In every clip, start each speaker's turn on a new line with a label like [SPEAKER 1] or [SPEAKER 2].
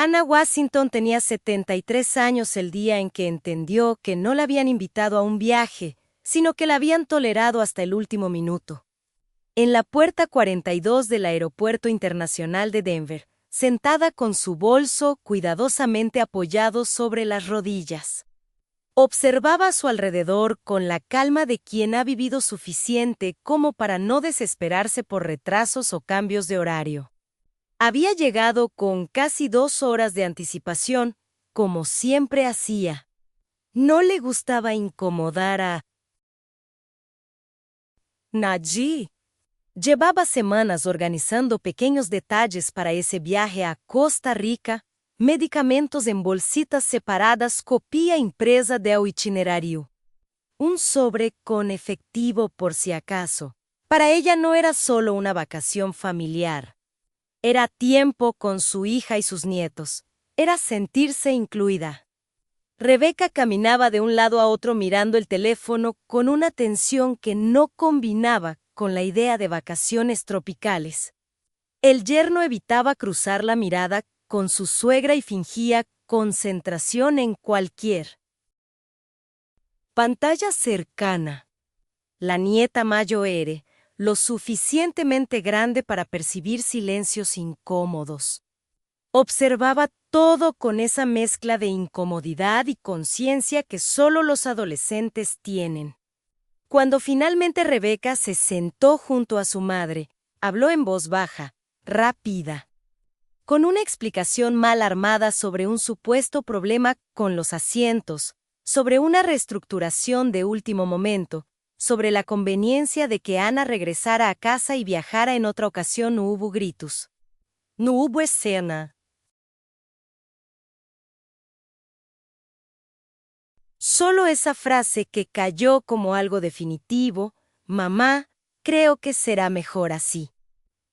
[SPEAKER 1] Anna Washington tenía 73 años el día en que entendió que no la habían invitado a un viaje, sino que la habían tolerado hasta el último minuto. En la puerta 42 del Aeropuerto Internacional de Denver, sentada con su bolso cuidadosamente apoyado sobre las rodillas, observaba a su alrededor con la calma de quien ha vivido suficiente como para no desesperarse por retrasos o cambios de horario. Había llegado con casi 2 horas de anticipación, como siempre hacía. No le gustaba incomodar a Nadie. Llevaba semanas organizando pequeños detalles para ese viaje a Costa Rica, medicamentos en bolsitas separadas, copia impresa del itinerario. Un sobre con efectivo por si acaso. Para ella no era solo una vacación familiar. Era tiempo con su hija y sus nietos. Era sentirse incluida. Rebeca caminaba de un lado a otro mirando el teléfono con una tensión que no combinaba con la idea de vacaciones tropicales. El yerno evitaba cruzar la mirada con su suegra y fingía concentración en cualquier pantalla cercana. La nieta Mayoere, lo suficientemente grande para percibir silencios incómodos. Observaba todo con esa mezcla de incomodidad y conciencia que solo los adolescentes tienen. Cuando finalmente Rebeca se sentó junto a su madre, habló en voz baja, rápida, con una explicación mal armada sobre un supuesto problema con los asientos, sobre una reestructuración de último momento, sobre la conveniencia de que Ana regresara a casa y viajara en otra ocasión. No hubo gritos. No hubo escena. Solo esa frase que cayó como algo definitivo: mamá, creo que será mejor así.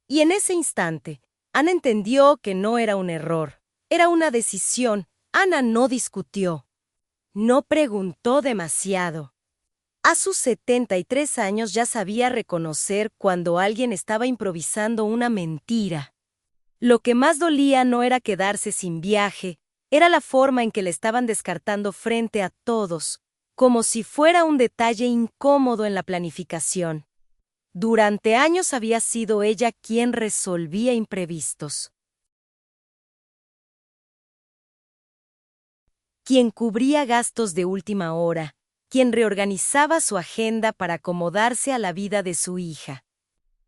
[SPEAKER 1] Y en ese instante, Ana entendió que no era un error, era una decisión. Ana no discutió, no preguntó demasiado. A sus 73 años ya sabía reconocer cuando alguien estaba improvisando una mentira. Lo que más dolía no era quedarse sin viaje, era la forma en que le estaban descartando frente a todos, como si fuera un detalle incómodo en la planificación. Durante años había sido ella quien resolvía imprevistos, quien cubría gastos de última hora, quien reorganizaba su agenda para acomodarse a la vida de su hija.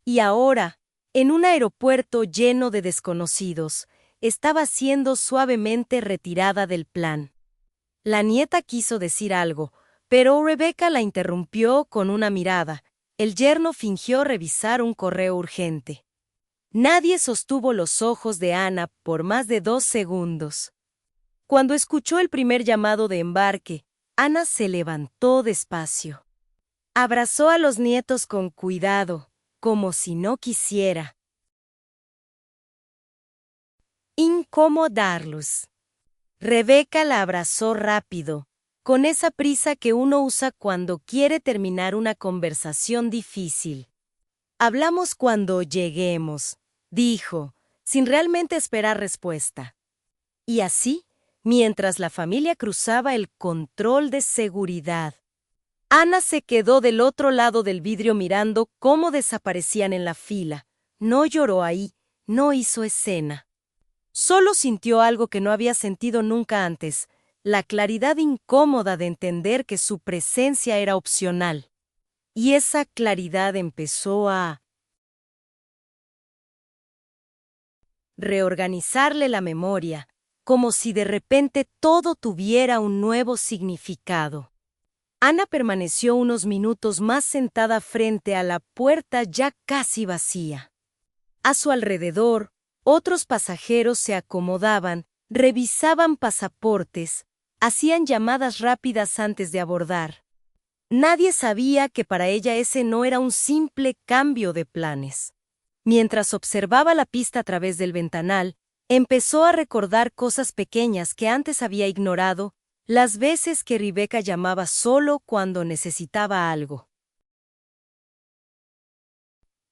[SPEAKER 1] Y ahora, en un aeropuerto lleno de desconocidos, estaba siendo suavemente retirada del plan. La nieta quiso decir algo, pero Rebeca la interrumpió con una mirada. El yerno fingió revisar un correo urgente. Nadie sostuvo los ojos de Ana por más de 2 segundos. Cuando escuchó el primer llamado de embarque, Ana se levantó despacio. Abrazó a los nietos con cuidado, como si no quisiera incomodarlos. Rebeca la abrazó rápido, con esa prisa que uno usa cuando quiere terminar una conversación difícil. Hablamos cuando lleguemos, dijo, sin realmente esperar respuesta. Y así, mientras la familia cruzaba el control de seguridad, Ana se quedó del otro lado del vidrio mirando cómo desaparecían en la fila. No lloró ahí, no hizo escena. Solo sintió algo que no había sentido nunca antes, la claridad incómoda de entender que su presencia era opcional. Y esa claridad empezó a reorganizarle la memoria, como si de repente todo tuviera un nuevo significado. Ana permaneció unos minutos más sentada frente a la puerta ya casi vacía. A su alrededor, otros pasajeros se acomodaban, revisaban pasaportes, hacían llamadas rápidas antes de abordar. Nadie sabía que para ella ese no era un simple cambio de planes. Mientras observaba la pista a través del ventanal, empezó a recordar cosas pequeñas que antes había ignorado, las veces que Rebeca llamaba solo cuando necesitaba algo.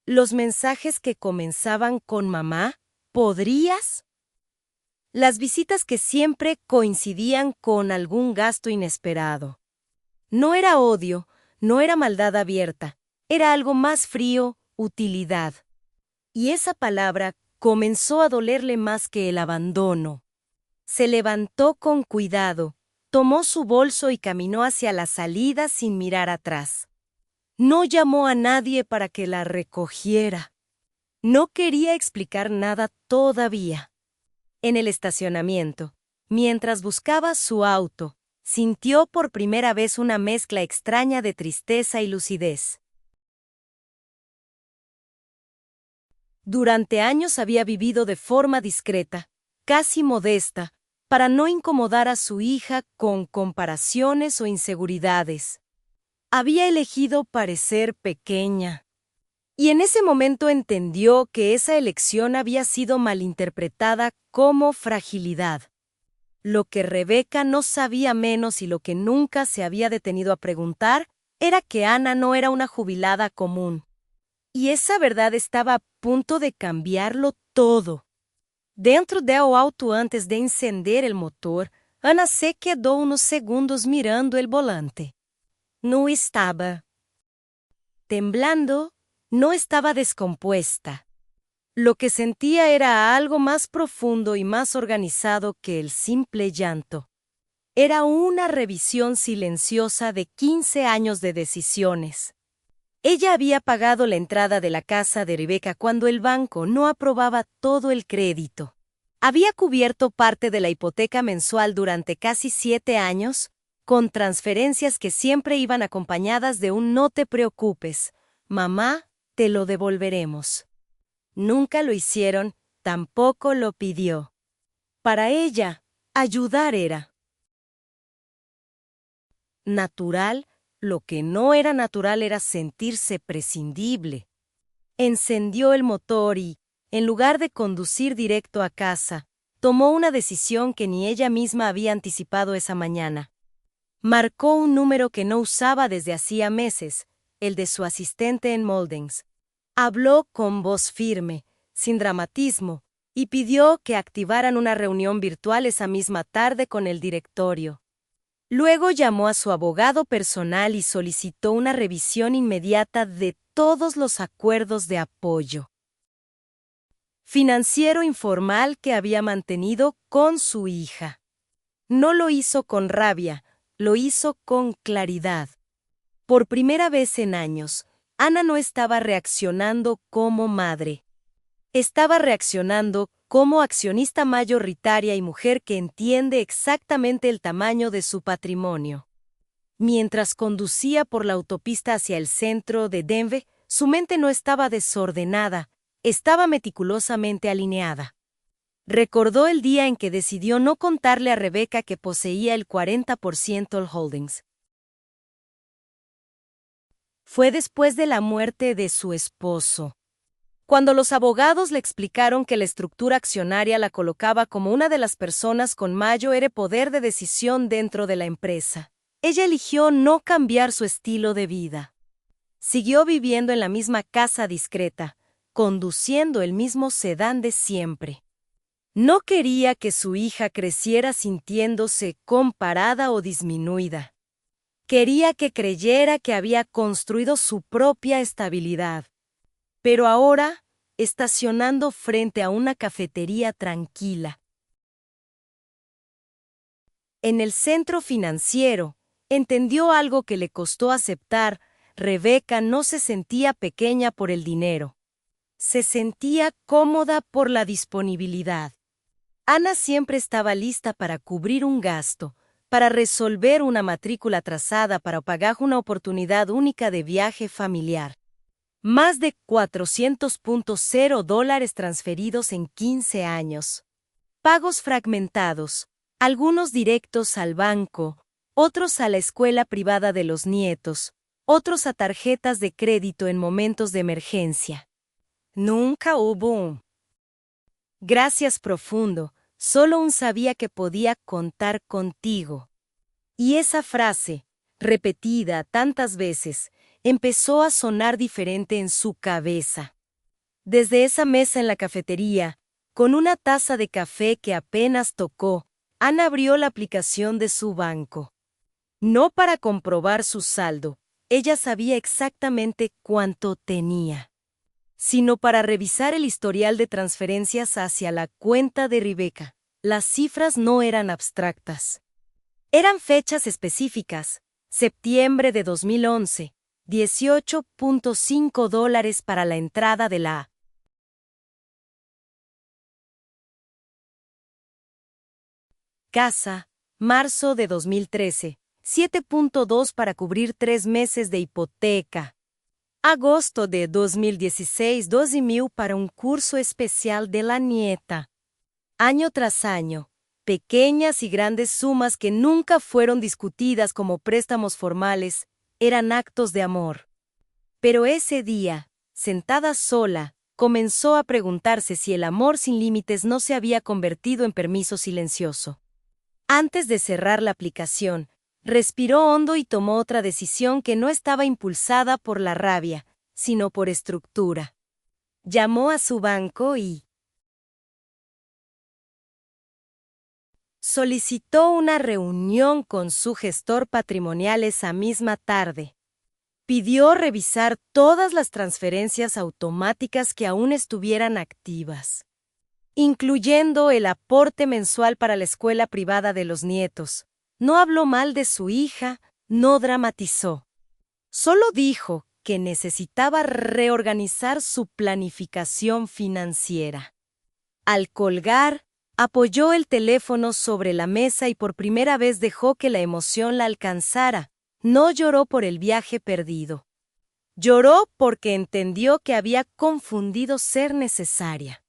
[SPEAKER 1] Los mensajes que comenzaban con mamá, ¿podrías? Las visitas que siempre coincidían con algún gasto inesperado. No era odio, no era maldad abierta, era algo más frío, utilidad. Y esa palabra comenzó a dolerle más que el abandono. Se levantó con cuidado, tomó su bolso y caminó hacia la salida sin mirar atrás. No llamó a nadie para que la recogiera. No quería explicar nada todavía. En el estacionamiento, mientras buscaba su auto, sintió por primera vez una mezcla extraña de tristeza y lucidez. Durante años había vivido de forma discreta, casi modesta, para no incomodar a su hija con comparaciones o inseguridades. Había elegido parecer pequeña. Y en ese momento entendió que esa elección había sido malinterpretada como fragilidad. Lo que Rebeca no sabía menos y lo que nunca se había detenido a preguntar era que Ana no era una jubilada común. Y esa verdad estaba a punto de cambiarlo todo. Dentro del auto antes de encender el motor, Ana se quedó unos segundos mirando el volante. No estaba temblando, no estaba descompuesta. Lo que sentía era algo más profundo y más organizado que el simple llanto. Era una revisión silenciosa de 15 años de decisiones. Ella había pagado la entrada de la casa de Rebeca cuando el banco no aprobaba todo el crédito. Había cubierto parte de la hipoteca mensual durante casi 7 años, con transferencias que siempre iban acompañadas de un "no te preocupes, mamá, te lo devolveremos". Nunca lo hicieron, tampoco lo pidió. Para ella, ayudar era natural. Lo que no era natural era sentirse prescindible. Encendió el motor y, en lugar de conducir directo a casa, tomó una decisión que ni ella misma había anticipado esa mañana. Marcó un número que no usaba desde hacía meses, el de su asistente en Moldings. Habló con voz firme, sin dramatismo, y pidió que activaran una reunión virtual esa misma tarde con el directorio. Luego llamó a su abogado personal y solicitó una revisión inmediata de todos los acuerdos de apoyo financiero informal que había mantenido con su hija. No lo hizo con rabia, lo hizo con claridad. Por primera vez en años, Ana no estaba reaccionando como madre. Estaba reaccionando como accionista mayoritaria y mujer que entiende exactamente el tamaño de su patrimonio. Mientras conducía por la autopista hacia el centro de Denver, su mente no estaba desordenada, estaba meticulosamente alineada. Recordó el día en que decidió no contarle a Rebeca que poseía el 40% del holdings. Fue después de la muerte de su esposo. Cuando los abogados le explicaron que la estructura accionaria la colocaba como una de las personas con mayor poder de decisión dentro de la empresa, ella eligió no cambiar su estilo de vida. Siguió viviendo en la misma casa discreta, conduciendo el mismo sedán de siempre. No quería que su hija creciera sintiéndose comparada o disminuida. Quería que creyera que había construido su propia estabilidad. Pero ahora, estacionando frente a una cafetería tranquila. En el centro financiero, entendió algo que le costó aceptar. Rebeca no se sentía pequeña por el dinero. Se sentía cómoda por la disponibilidad. Ana siempre estaba lista para cubrir un gasto, para resolver una matrícula atrasada, para pagar una oportunidad única de viaje familiar. Más de $400.0 transferidos en 15 años. Pagos fragmentados, algunos directos al banco, otros a la escuela privada de los nietos, otros a tarjetas de crédito en momentos de emergencia. Nunca hubo un gracias profundo, solo un sabía que podía contar contigo. Y esa frase, repetida tantas veces, empezó a sonar diferente en su cabeza. Desde esa mesa en la cafetería, Con una taza de café que apenas tocó, Ana abrió la aplicación de su banco. No para comprobar su saldo, ella sabía exactamente cuánto tenía, sino para revisar el historial de transferencias hacia la cuenta de Rebeca. Las cifras no eran abstractas. Eran fechas específicas. Septiembre de 2011, $18.5 para la entrada de la casa. Marzo de 2013, 7.2 para cubrir 3 meses de hipoteca. Agosto de 2016, 12.000 para un curso especial de la nieta. Año tras año, pequeñas y grandes sumas que nunca fueron discutidas como préstamos formales, eran actos de amor. Pero ese día, sentada sola, comenzó a preguntarse si el amor sin límites no se había convertido en permiso silencioso. Antes de cerrar la aplicación, respiró hondo y tomó otra decisión que no estaba impulsada por la rabia, sino por estructura. Llamó a su banco y solicitó una reunión con su gestor patrimonial esa misma tarde. Pidió revisar todas las transferencias automáticas que aún estuvieran activas, incluyendo el aporte mensual para la escuela privada de los nietos. No habló mal de su hija, no dramatizó. Solo dijo que necesitaba reorganizar su planificación financiera. Al colgar, apoyó el teléfono sobre la mesa y por primera vez dejó que la emoción la alcanzara. No lloró por el viaje perdido. Lloró porque entendió que había confundido ser necesaria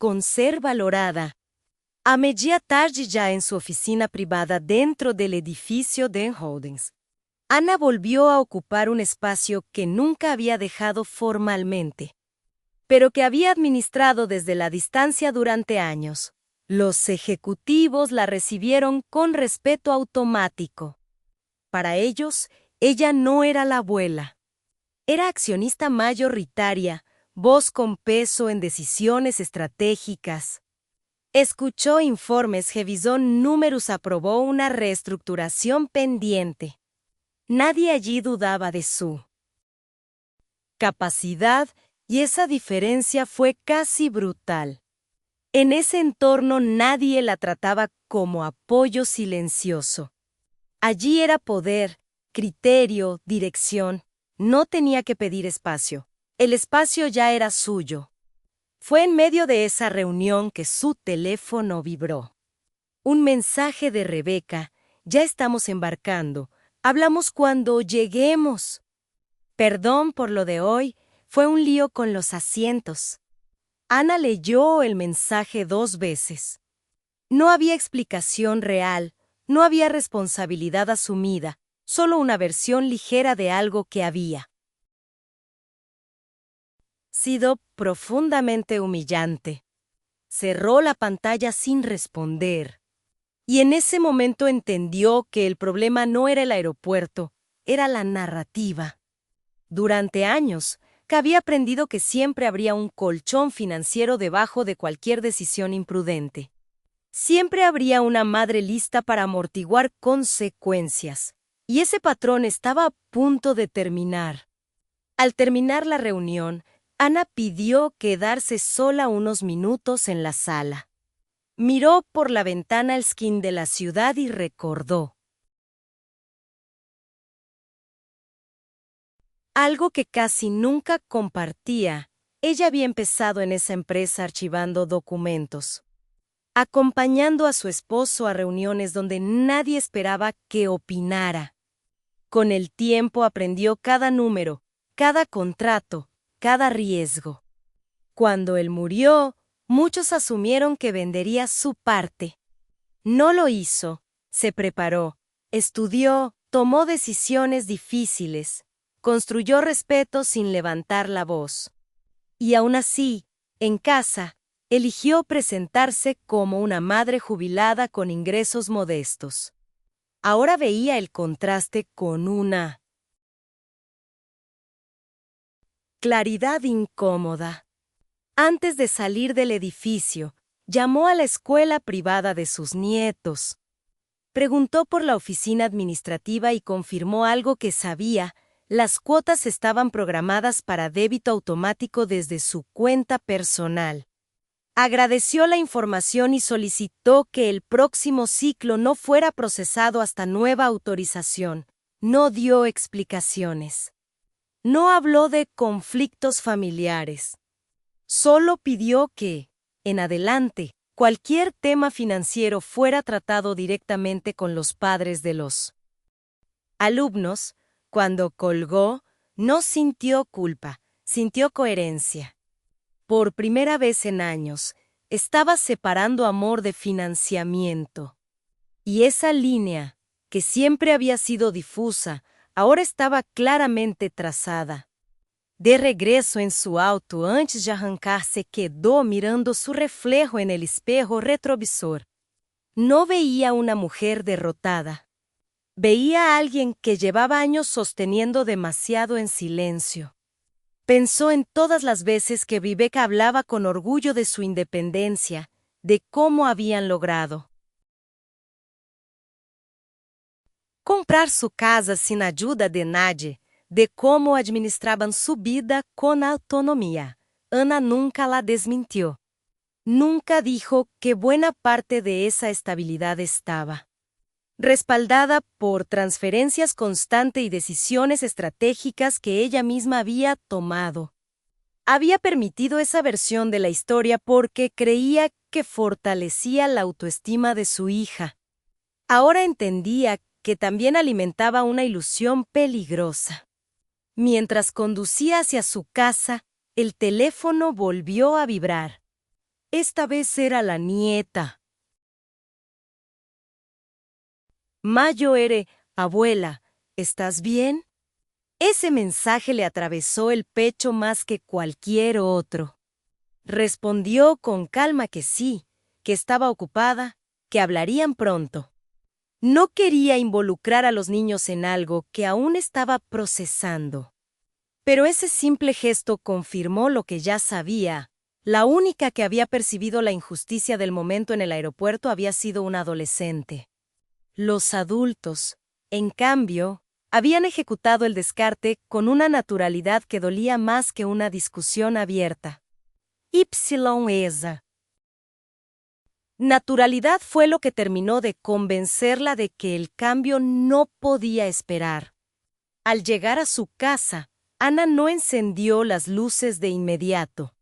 [SPEAKER 1] con ser valorada. A media tarde, ya en su oficina privada dentro del edificio de Holdings, Ana volvió a ocupar un espacio que nunca había dejado formalmente, pero que había administrado desde la distancia durante años. Los ejecutivos la recibieron con respeto automático. Para ellos, ella no era la abuela. Era accionista mayoritaria, voz con peso en decisiones estratégicas. Escuchó informes, revisó números, aprobó una reestructuración pendiente. Nadie allí dudaba de su capacidad y esa diferencia fue casi brutal. En ese entorno nadie la trataba como apoyo silencioso. Allí era poder, criterio, dirección. No tenía que pedir espacio. El espacio ya era suyo. Fue en medio de esa reunión que su teléfono vibró. Un mensaje de Rebeca: ya estamos embarcando. Hablamos cuando lleguemos. Perdón por lo de hoy, fue un lío con los asientos. Ana leyó el mensaje 2 veces. No había explicación real, no había responsabilidad asumida, solo una versión ligera de algo que había sido profundamente humillante. Cerró la pantalla sin responder. Y en ese momento entendió que el problema no era el aeropuerto, era la narrativa. Durante años, había aprendido que siempre habría un colchón financiero debajo de cualquier decisión imprudente. Siempre habría una madre lista para amortiguar consecuencias. Y ese patrón estaba a punto de terminar. Al terminar la reunión, Ana pidió quedarse sola unos minutos en la sala. Miró por la ventana el skin de la ciudad y recordó algo que casi nunca compartía. Ella había empezado en esa empresa archivando documentos, acompañando a su esposo a reuniones donde nadie esperaba que opinara. Con el tiempo aprendió cada número, cada contrato, cada riesgo. Cuando él murió, muchos asumieron que vendería su parte. No lo hizo, se preparó, estudió, tomó decisiones difíciles, construyó respeto sin levantar la voz. Y aún así, en casa, eligió presentarse como una madre jubilada con ingresos modestos. Ahora veía el contraste con una claridad incómoda. Antes de salir del edificio, llamó a la escuela privada de sus nietos. Preguntó por la oficina administrativa y confirmó algo que sabía: las cuotas estaban programadas para débito automático desde su cuenta personal. Agradeció la información y solicitó que el próximo ciclo no fuera procesado hasta nueva autorización. No dio explicaciones. No habló de conflictos familiares. Solo pidió que, en adelante, cualquier tema financiero fuera tratado directamente con los padres de los alumnos. Cuando colgó, no sintió culpa, sintió coherencia. Por primera vez en años, estaba separando amor de financiamiento. Y esa línea, que siempre había sido difusa, ahora estaba claramente trazada. De regreso en su auto, antes de arrancar, se quedó mirando su reflejo en el espejo retrovisor. No veía una mujer derrotada. Veía a alguien que llevaba años sosteniendo demasiado en silencio. Pensó en todas las veces que Viveka hablaba con orgullo de su independencia, de cómo habían logrado comprar su casa sin ayuda de nadie, de cómo administraban su vida con autonomía. Ana nunca la desmintió. Nunca dijo que buena parte de esa estabilidad estaba respaldada por transferencias constantes y decisiones estratégicas que ella misma había tomado. Había permitido esa versión de la historia porque creía que fortalecía la autoestima de su hija. Ahora entendía que también alimentaba una ilusión peligrosa. Mientras conducía hacia su casa, el teléfono volvió a vibrar. Esta vez era la nieta. Mayo ere, abuela, ¿estás bien? Ese mensaje le atravesó el pecho más que cualquier otro. Respondió con calma que sí, que estaba ocupada, que hablarían pronto. No quería involucrar a los niños en algo que aún estaba procesando. Pero ese simple gesto confirmó lo que ya sabía. La única que había percibido la injusticia del momento en el aeropuerto había sido una adolescente. Los adultos, en cambio, habían ejecutado el descarte con una naturalidad que dolía más que una discusión abierta. Esa naturalidad fue lo que terminó de convencerla de que el cambio no podía esperar. Al llegar a su casa, Ana no encendió las luces de inmediato.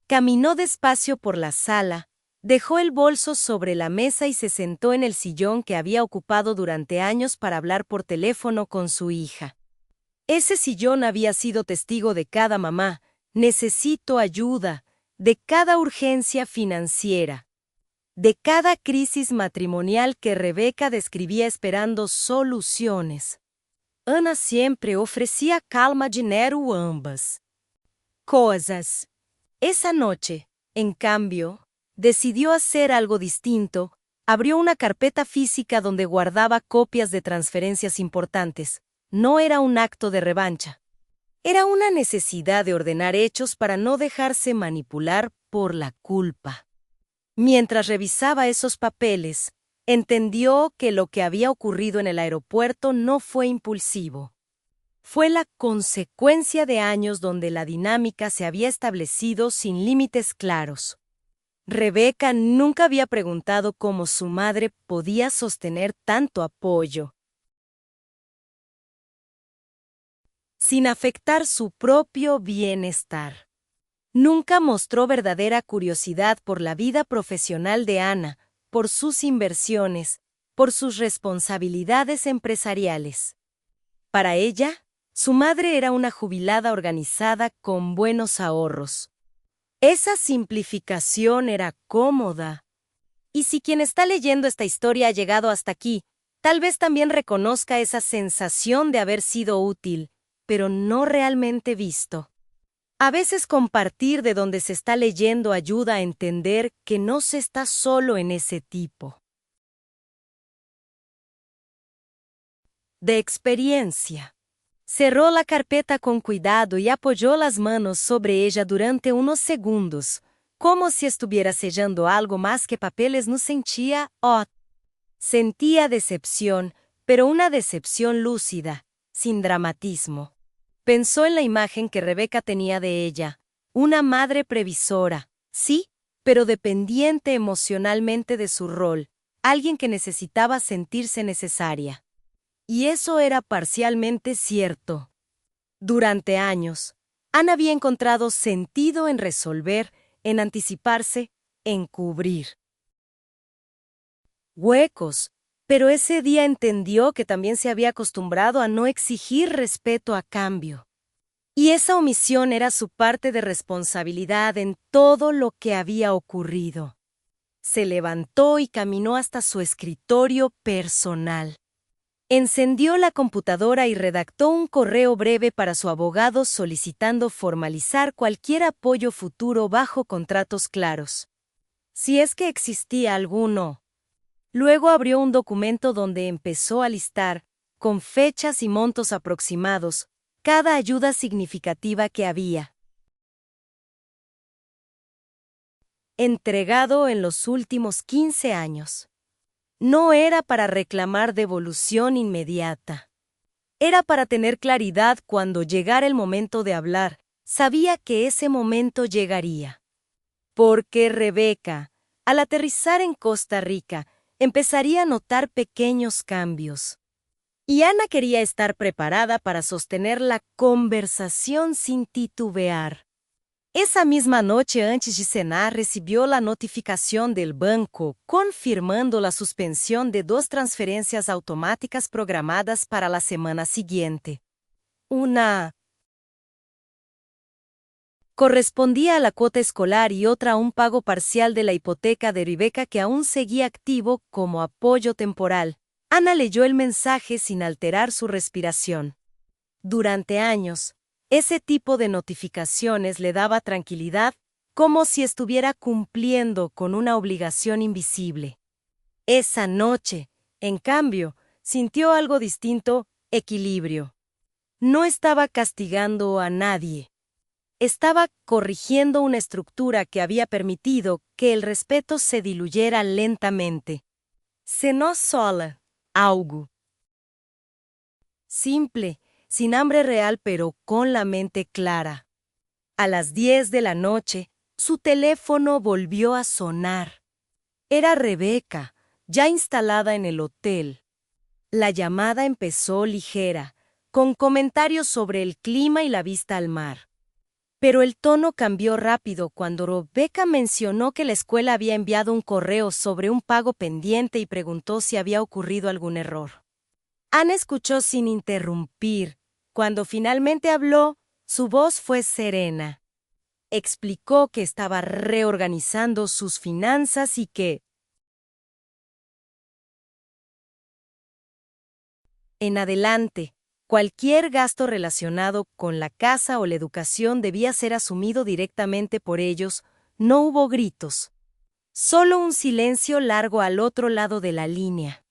[SPEAKER 1] Caminó despacio por la sala, dejó el bolso sobre la mesa y se sentó en el sillón que había ocupado durante años para hablar por teléfono con su hija. Ese sillón había sido testigo de cada mamá, necesito ayuda, de cada urgencia financiera, de cada crisis matrimonial que Rebeca describía esperando soluciones. Ana siempre ofrecía calma, dinero, ambas cosas. Esa noche, en cambio, decidió hacer algo distinto. Abrió una carpeta física donde guardaba copias de transferencias importantes. No era un acto de revancha. Era una necesidad de ordenar hechos para no dejarse manipular por la culpa. Mientras revisaba esos papeles, entendió que lo que había ocurrido en el aeropuerto no fue impulsivo. Fue la consecuencia de años donde la dinámica se había establecido sin límites claros. Rebeca nunca había preguntado cómo su madre podía sostener tanto apoyo sin afectar su propio bienestar. Nunca mostró verdadera curiosidad por la vida profesional de Ana, por sus inversiones, por sus responsabilidades empresariales. Para ella, su madre era una jubilada organizada con buenos ahorros. Esa simplificación era cómoda. Y si quien está leyendo esta historia ha llegado hasta aquí, tal vez también reconozca esa sensación de haber sido útil, pero no realmente visto. A veces compartir de donde se está leyendo ayuda a entender que no se está solo en ese tipo de experiencia. Cerró la carpeta con cuidado y apoyó las manos sobre ella durante unos segundos, como si estuviera sellando algo más que papeles. No sentía, sentía decepción, pero una decepción lúcida, sin dramatismo. Pensó en la imagen que Rebeca tenía de ella, una madre previsora, sí, pero dependiente emocionalmente de su rol, alguien que necesitaba sentirse necesaria. Y eso era parcialmente cierto. Durante años, Ana había encontrado sentido en resolver, en anticiparse, en cubrir huecos, pero ese día entendió que también se había acostumbrado a no exigir respeto a cambio. Y esa omisión era su parte de responsabilidad en todo lo que había ocurrido. Se levantó y caminó hasta su escritorio personal. Encendió la computadora y redactó un correo breve para su abogado solicitando formalizar cualquier apoyo futuro bajo contratos claros, si es que existía alguno. Luego abrió un documento donde empezó a listar, con fechas y montos aproximados, cada ayuda significativa que había entregado en los últimos 15 años. No era para reclamar devolución inmediata. Era para tener claridad cuando llegara el momento de hablar. Sabía que ese momento llegaría. Porque Rebeca, al aterrizar en Costa Rica, empezaría a notar pequeños cambios. Y Ana quería estar preparada para sostener la conversación sin titubear. Esa misma noche antes de cenar recibió la notificación del banco confirmando la suspensión de 2 transferencias automáticas programadas para la semana siguiente. Una correspondía a la cuota escolar y otra a un pago parcial de la hipoteca de Rebeca que aún seguía activo como apoyo temporal. Ana leyó el mensaje sin alterar su respiración. Durante años, ese tipo de notificaciones le daba tranquilidad, como si estuviera cumpliendo con una obligación invisible. Esa noche, en cambio, sintió algo distinto: equilibrio. No estaba castigando a nadie. Estaba corrigiendo una estructura que había permitido que el respeto se diluyera lentamente. Cenó sola, algo simple, sin hambre real pero con la mente clara. A las 10 de la noche, su teléfono volvió a sonar. Era Rebeca, ya instalada en el hotel. La llamada empezó ligera, con comentarios sobre el clima y la vista al mar. Pero el tono cambió rápido cuando Rebeca mencionó que la escuela había enviado un correo sobre un pago pendiente y preguntó si había ocurrido algún error. Ana escuchó sin interrumpir. Cuando finalmente habló, su voz fue serena. Explicó que estaba reorganizando sus finanzas y que, en adelante, cualquier gasto relacionado con la casa o la educación debía ser asumido directamente por ellos. No hubo gritos. Solo un silencio largo al otro lado de la línea.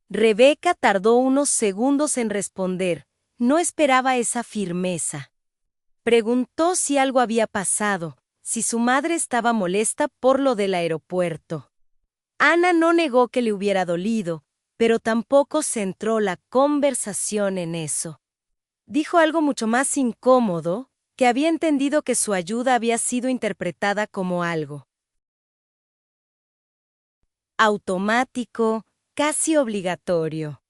[SPEAKER 1] Rebeca tardó unos segundos en responder. No esperaba esa firmeza. Preguntó si algo había pasado, si su madre estaba molesta por lo del aeropuerto. Ana no negó que le hubiera dolido, pero tampoco centró la conversación en eso. Dijo algo mucho más incómodo, que había entendido que su ayuda había sido interpretada como algo automático, casi obligatorio,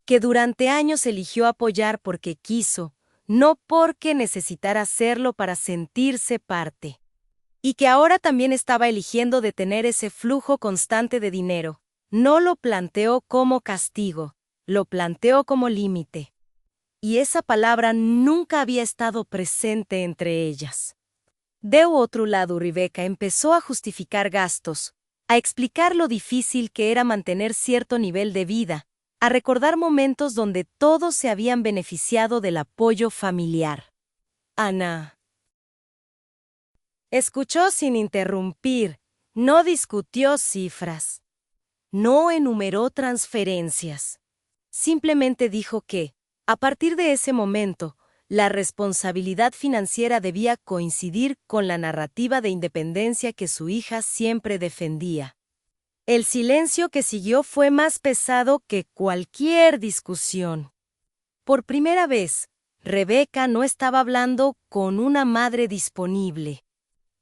[SPEAKER 1] que durante años eligió apoyar porque quiso, no porque necesitara hacerlo para sentirse parte, y que ahora también estaba eligiendo detener ese flujo constante de dinero. No lo planteó como castigo, lo planteó como límite. Y esa palabra nunca había estado presente entre ellas. De otro lado, Rebeca empezó a justificar gastos, a explicar lo difícil que era mantener cierto nivel de vida, a recordar momentos donde todos se habían beneficiado del apoyo familiar. Ana escuchó sin interrumpir, no discutió cifras, no enumeró transferencias. Simplemente dijo que, A partir de ese momento, la responsabilidad financiera debía coincidir con la narrativa de independencia que su hija siempre defendía. El silencio que siguió fue más pesado que cualquier discusión. Por primera vez, Rebeca no estaba hablando con una madre disponible.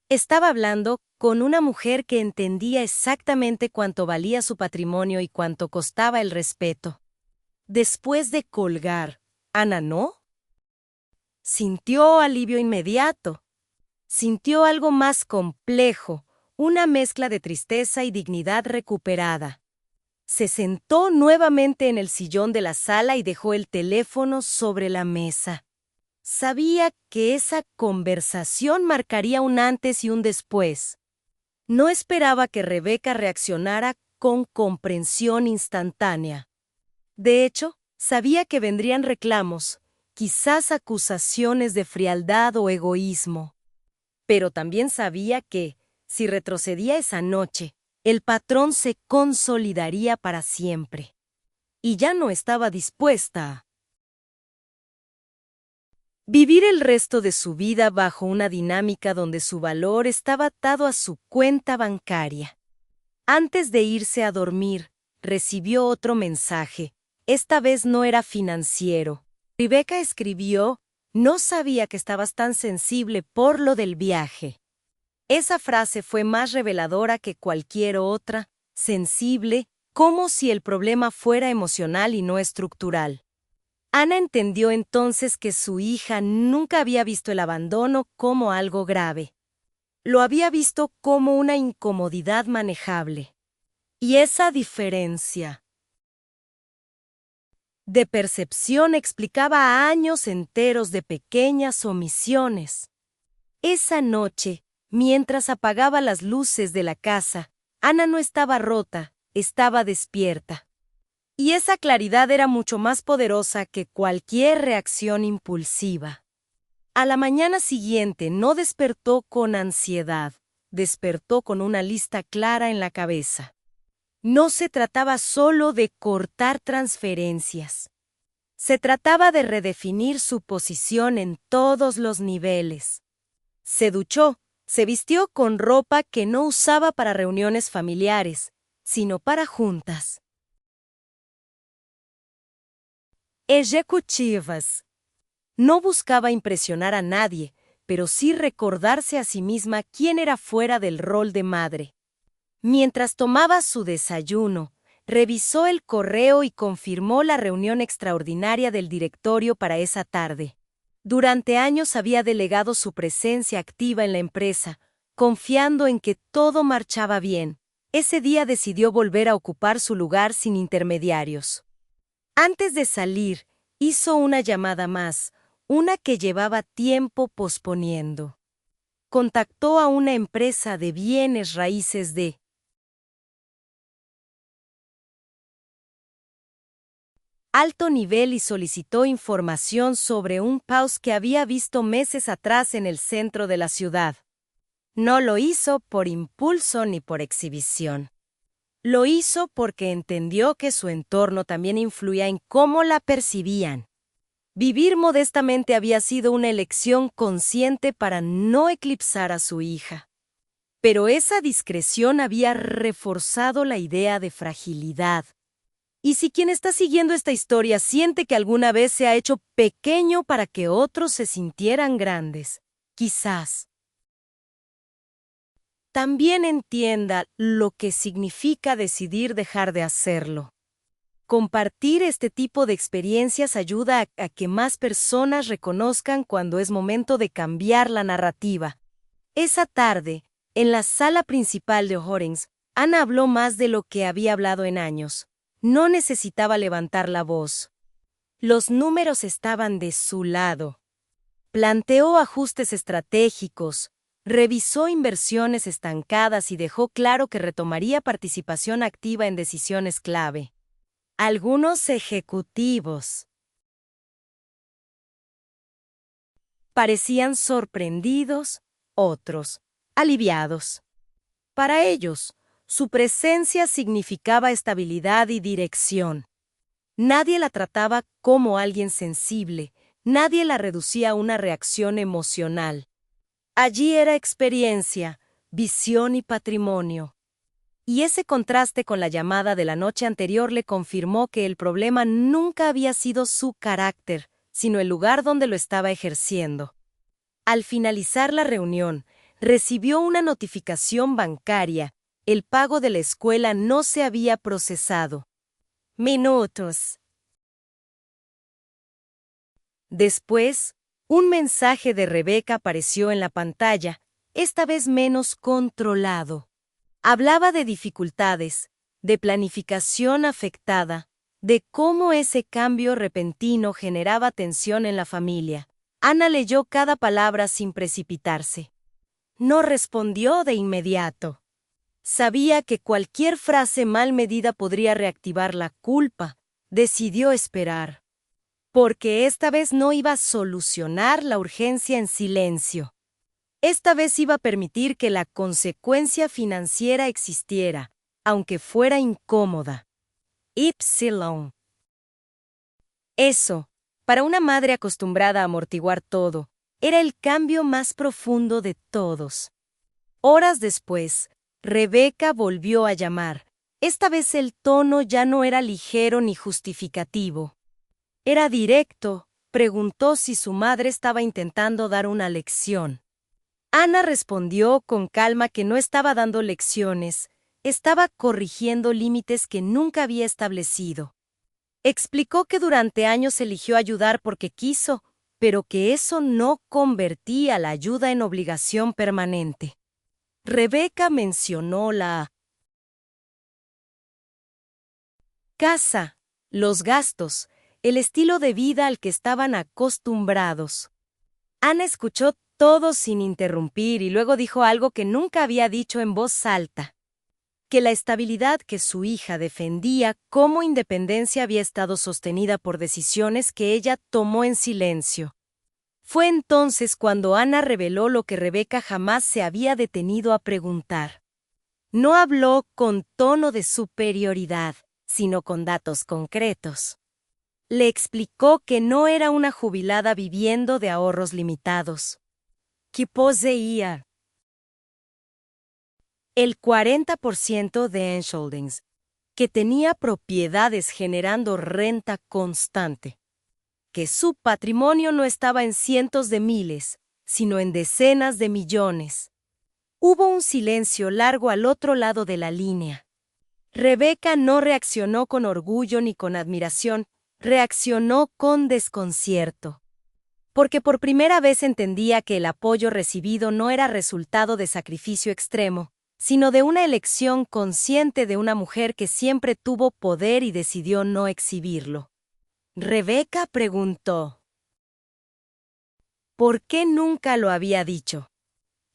[SPEAKER 1] Estaba hablando con una mujer que entendía exactamente cuánto valía su patrimonio y cuánto costaba el respeto. Después de colgar, Ana no sintió alivio inmediato. Sintió algo más complejo, una mezcla de tristeza y dignidad recuperada. Se sentó nuevamente en el sillón de la sala y dejó el teléfono sobre la mesa. Sabía que esa conversación marcaría un antes y un después. No esperaba que Rebeca reaccionara con comprensión instantánea. De hecho, sabía que vendrían reclamos, quizás acusaciones de frialdad o egoísmo. Pero también sabía que, si retrocedía esa noche, el patrón se consolidaría para siempre. Y ya no estaba dispuesta a vivir el resto de su vida bajo una dinámica donde su valor estaba atado a su cuenta bancaria. Antes de irse a dormir, recibió otro mensaje. Esta vez no era financiero. Rebeca escribió: "No sabía que estabas tan sensible por lo del viaje". Esa frase fue más reveladora que cualquier otra, sensible, como si el problema fuera emocional y no estructural. Ana entendió entonces que su hija nunca había visto el abandono como algo grave. Lo había visto como una incomodidad manejable. Y esa diferencia de percepción explicaba años enteros de pequeñas omisiones. Esa noche, mientras apagaba las luces de la casa, Ana no estaba rota, estaba despierta. Y esa claridad era mucho más poderosa que cualquier reacción impulsiva. A la mañana siguiente no despertó con ansiedad, despertó con una lista clara en la cabeza. No se trataba solo de cortar transferencias. Se trataba de redefinir su posición en todos los niveles. Se duchó, se vistió con ropa que no usaba para reuniones familiares, sino para juntas ejecutivas. No buscaba impresionar a nadie, pero sí recordarse a sí misma quién era fuera del rol de madre. Mientras tomaba su desayuno, revisó el correo y confirmó la reunión extraordinaria del directorio para esa tarde. Durante años había delegado su presencia activa en la empresa, confiando en que todo marchaba bien. Ese día decidió volver a ocupar su lugar sin intermediarios. Antes de salir, hizo una llamada más, una que llevaba tiempo posponiendo. Contactó a una empresa de bienes raíces de alto nivel y solicitó información sobre un house que había visto meses atrás en el centro de la ciudad. No lo hizo por impulso ni por exhibición. Lo hizo porque entendió que su entorno también influía en cómo la percibían. Vivir modestamente había sido una elección consciente para no eclipsar a su hija. Pero esa discreción había reforzado la idea de fragilidad. Y si quien está siguiendo esta historia siente que alguna vez se ha hecho pequeño para que otros se sintieran grandes, quizás también entienda lo que significa decidir dejar de hacerlo. Compartir este tipo de experiencias ayuda a que más personas reconozcan cuando es momento de cambiar la narrativa. Esa tarde, en la sala principal de Horings, Ana habló más de lo que había hablado en años. No necesitaba levantar la voz. Los números estaban de su lado. Planteó ajustes estratégicos, revisó inversiones estancadas y dejó claro que retomaría participación activa en decisiones clave. Algunos ejecutivos parecían sorprendidos, otros aliviados. Para ellos, su presencia significaba estabilidad y dirección. Nadie la trataba como alguien sensible, nadie la reducía a una reacción emocional. Allí era experiencia, visión y patrimonio. Y ese contraste con la llamada de la noche anterior le confirmó que el problema nunca había sido su carácter, sino el lugar donde lo estaba ejerciendo. Al finalizar la reunión, recibió una notificación bancaria. El pago de la escuela no se había procesado. Minutos. Después, un mensaje de Rebeca apareció en la pantalla, esta vez menos controlado. Hablaba de dificultades, de planificación afectada, de cómo ese cambio repentino generaba tensión en la familia. Ana leyó cada palabra sin precipitarse. No respondió de inmediato. Sabía que cualquier frase mal medida podría reactivar la culpa. Decidió esperar. Porque esta vez no iba a solucionar la urgencia en silencio. Esta vez iba a permitir que la consecuencia financiera existiera, aunque fuera incómoda. Ypsilon. Eso, para una madre acostumbrada a amortiguar todo, era el cambio más profundo de todos. Horas después, Rebeca volvió a llamar. Esta vez el tono ya no era ligero ni justificativo. Era directo, preguntó si su madre estaba intentando dar una lección. Ana respondió con calma que no estaba dando lecciones, estaba corrigiendo límites que nunca había establecido. Explicó que durante años eligió ayudar porque quiso, pero que eso no convertía la ayuda en obligación permanente. Rebeca mencionó la casa, los gastos, el estilo de vida al que estaban acostumbrados. Ana escuchó todo sin interrumpir y luego dijo algo que nunca había dicho en voz alta. Que la estabilidad que su hija defendía como independencia había estado sostenida por decisiones que ella tomó en silencio. Fue entonces cuando Ana reveló lo que Rebeca jamás se había detenido a preguntar. No habló con tono de superioridad, sino con datos concretos. Le explicó que no era una jubilada viviendo de ahorros limitados. Que poseía el 40% de Ensholdings, que tenía propiedades generando renta constante, que su patrimonio no estaba en cientos de miles, sino en decenas de millones. Hubo un silencio largo al otro lado de la línea. Rebeca no reaccionó con orgullo ni con admiración, reaccionó con desconcierto. Porque por primera vez entendía que el apoyo recibido no era resultado de sacrificio extremo, sino de una elección consciente de una mujer que siempre tuvo poder y decidió no exhibirlo. Rebeca preguntó: ¿por qué nunca lo había dicho?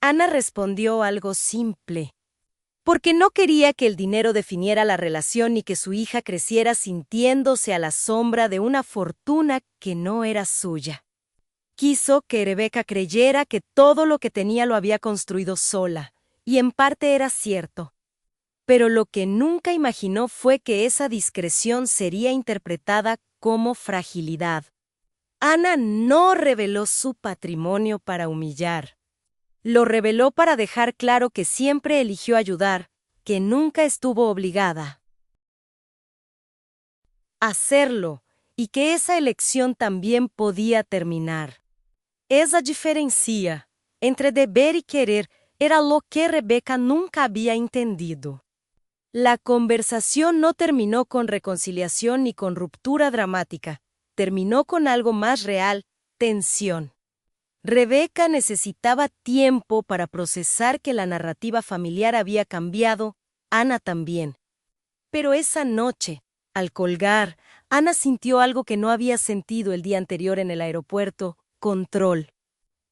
[SPEAKER 1] Ana respondió algo simple. Porque no quería que el dinero definiera la relación ni que su hija creciera sintiéndose a la sombra de una fortuna que no era suya. Quiso que Rebeca creyera que todo lo que tenía lo había construido sola, y en parte era cierto. Pero lo que nunca imaginó fue que esa discreción sería interpretada como fragilidad. Ana no reveló su patrimonio para humillar. Lo reveló para dejar claro que siempre eligió ayudar, que nunca estuvo obligada a hacerlo, y que esa elección también podía terminar. Esa diferencia entre deber y querer era lo que Rebeca nunca había entendido. La conversación no terminó con reconciliación ni con ruptura dramática, terminó con algo más real: tensión. Rebeca necesitaba tiempo para procesar que la narrativa familiar había cambiado, Ana también. Pero esa noche, al colgar, Ana sintió algo que no había sentido el día anterior en el aeropuerto: control.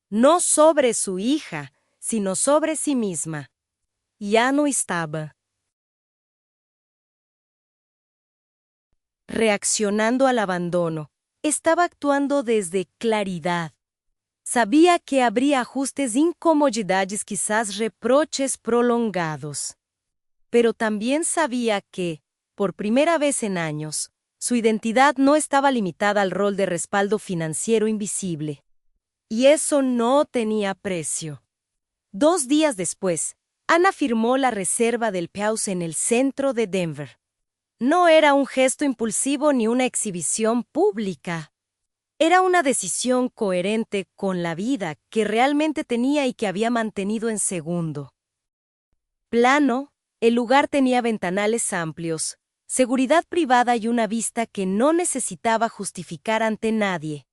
[SPEAKER 1] No sobre su hija, sino sobre sí misma. Ya no estaba reaccionando al abandono, estaba actuando desde claridad. Sabía que habría ajustes, incomodidades, quizás reproches prolongados. Pero también sabía que, por primera vez en años, Su identidad no estaba limitada al rol de respaldo financiero invisible. Y eso no tenía precio. 2 días después, Anna firmó la reserva del Pause en el centro de Denver. No era un gesto impulsivo ni una exhibición pública. Era una decisión coherente con la vida que realmente tenía y que había mantenido en segundo plano. El lugar tenía ventanales amplios, seguridad privada y una vista que no necesitaba justificar ante nadie.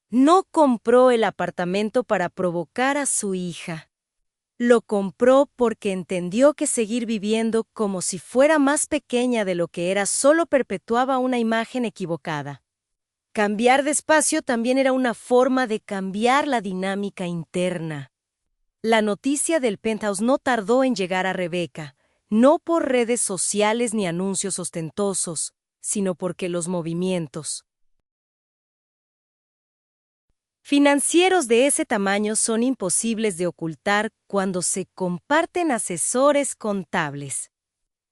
[SPEAKER 1] No compró el apartamento para provocar a su hija. Lo compró porque entendió que seguir viviendo como si fuera más pequeña de lo que era solo perpetuaba una imagen equivocada. Cambiar de espacio también era una forma de cambiar la dinámica interna. La noticia del penthouse no tardó en llegar a Rebecca, no por redes sociales ni anuncios ostentosos, sino porque los movimientos financieros de ese tamaño son imposibles de ocultar cuando se comparten asesores contables.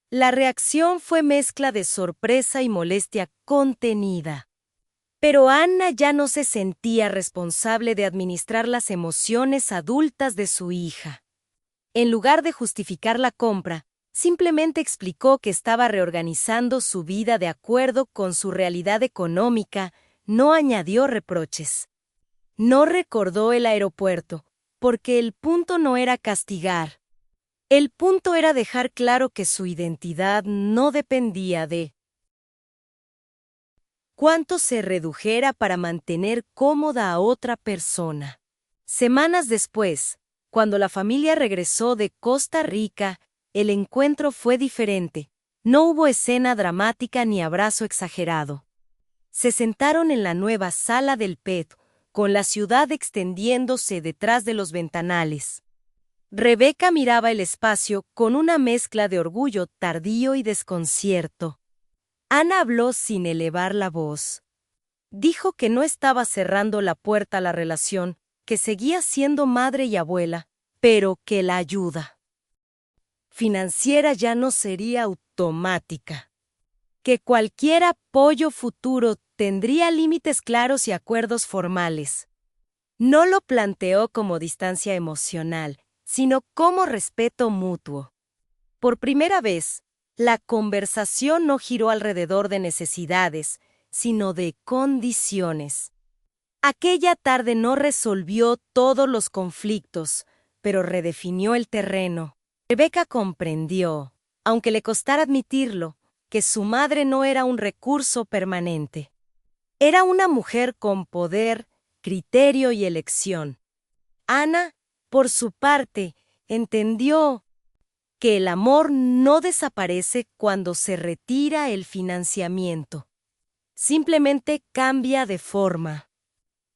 [SPEAKER 1] La reacción fue mezcla de sorpresa y molestia contenida. Pero Anna ya no se sentía responsable de administrar las emociones adultas de su hija. En lugar de justificar la compra, simplemente explicó que estaba reorganizando su vida de acuerdo con su realidad económica, no añadió reproches. No recordó el aeropuerto, porque el punto no era castigar. El punto era dejar claro que su identidad no dependía de cuánto se redujera para mantener cómoda a otra persona. Semanas después, cuando la familia regresó de Costa Rica, el encuentro fue diferente. No hubo escena dramática ni abrazo exagerado. Se sentaron en la nueva sala del PET, con la ciudad extendiéndose detrás de los ventanales. Rebecca miraba el espacio con una mezcla de orgullo tardío y desconcierto. Anna habló sin elevar la voz. Dijo que no estaba cerrando la puerta a la relación, que seguía siendo madre y abuela, pero que la ayuda financiera ya no sería automática. Que cualquier apoyo futuro tendría límites claros y acuerdos formales. No lo planteó como distancia emocional, sino como respeto mutuo. Por primera vez, la conversación no giró alrededor de necesidades, sino de condiciones. Aquella tarde no resolvió todos los conflictos, pero redefinió el terreno. Rebecca comprendió, aunque le costara admitirlo, que su madre no era un recurso permanente. Era una mujer con poder, criterio y elección. Anna, por su parte, entendió que el amor no desaparece cuando se retira el financiamiento. Simplemente cambia de forma.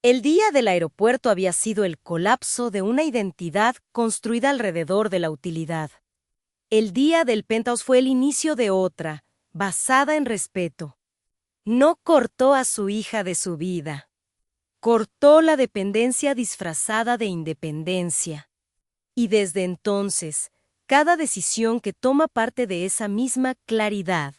[SPEAKER 1] El día del aeropuerto había sido el colapso de una identidad construida alrededor de la utilidad. El día del penthouse fue el inicio de otra, basada en respeto. No cortó a su hija de su vida. Cortó la dependencia disfrazada de independencia. Y desde entonces, cada decisión que toma parte de esa misma claridad